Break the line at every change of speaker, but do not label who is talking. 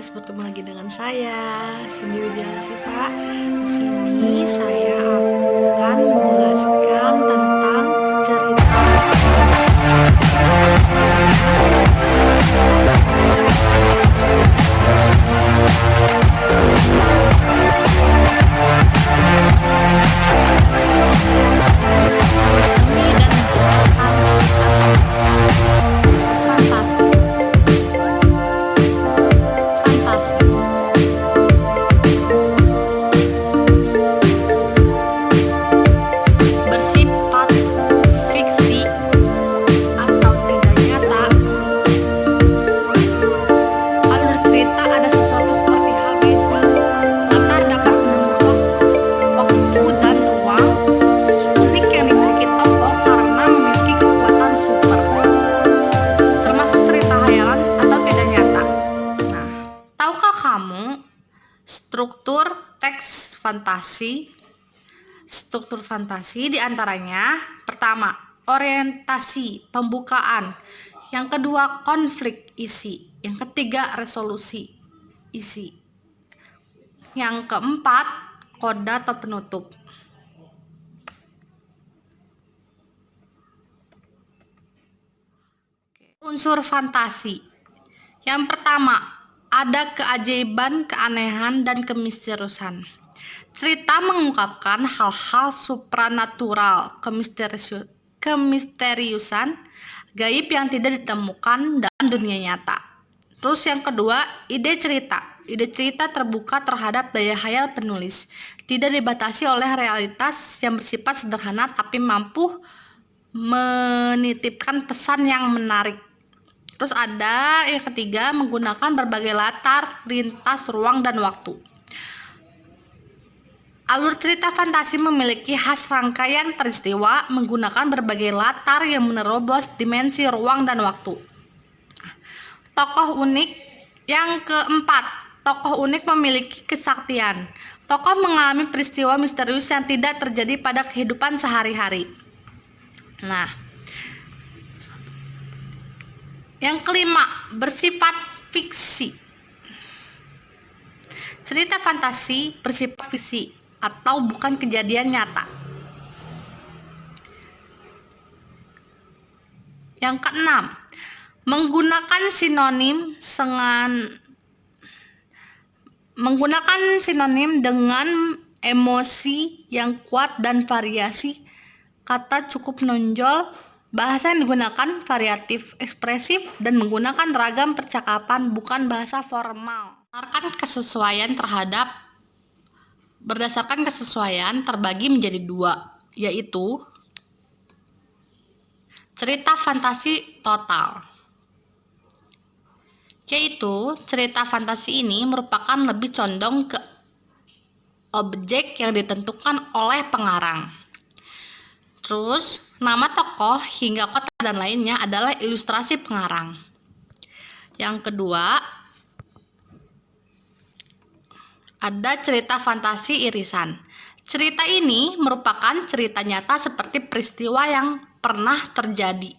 guys, bertemu lagi dengan saya Cindy Widya Siva. Di sini saya akan menjelaskan tentang cerita fantasi. Fantasi bersifat fiksi atau tidak nyata. Alur cerita ada sesuatu seperti hal magic. Latar dapat menembus waktu dan ruang. Unik yang dimiliki tokoh karena memiliki kekuatan super. Termasuk cerita hayalan atau tidak nyata. Nah, tahukah kamu struktur teks fantasi? Struktur fantasi diantaranya: pertama, orientasi pembukaan; yang kedua, konflik isi; yang ketiga, resolusi isi; yang keempat, koda atau penutup. Unsur fantasi. Yang pertama, ada keajaiban, keanehan, dan kemisteriusan. Cerita mengungkapkan hal-hal supranatural, kemisteriusan, gaib yang tidak ditemukan dalam dunia nyata. Terus yang kedua, ide cerita. Ide cerita terbuka terhadap daya khayal penulis, tidak dibatasi oleh realitas, yang bersifat sederhana tapi mampu menitipkan pesan yang menarik. Terus ada yang ketiga, menggunakan berbagai latar, lintas, ruang, dan waktu. Alur cerita fantasi memiliki khas rangkaian peristiwa menggunakan berbagai latar yang menerobos dimensi ruang dan waktu. Tokoh unik. Yang keempat, tokoh unik memiliki kesaktian. Tokoh mengalami peristiwa misterius yang tidak terjadi pada kehidupan sehari-hari. Nah, yang kelima, bersifat fiksi. Cerita fantasi bersifat fiksi atau bukan kejadian nyata. Yang keenam, menggunakan sinonim dengan emosi yang kuat dan variasi kata cukup menonjol. Bahasa yang digunakan variatif, ekspresif, dan menggunakan ragam percakapan, bukan bahasa formal. Berdasarkan kesesuaian terbagi menjadi dua, yaitu cerita fantasi total. Yaitu cerita fantasi ini merupakan lebih condong ke objek yang ditentukan oleh pengarang. Terus, nama tokoh hingga kota dan lainnya adalah ilustrasi pengarang. Yang kedua, ada cerita fantasi irisan. Cerita ini merupakan cerita nyata seperti peristiwa yang pernah terjadi.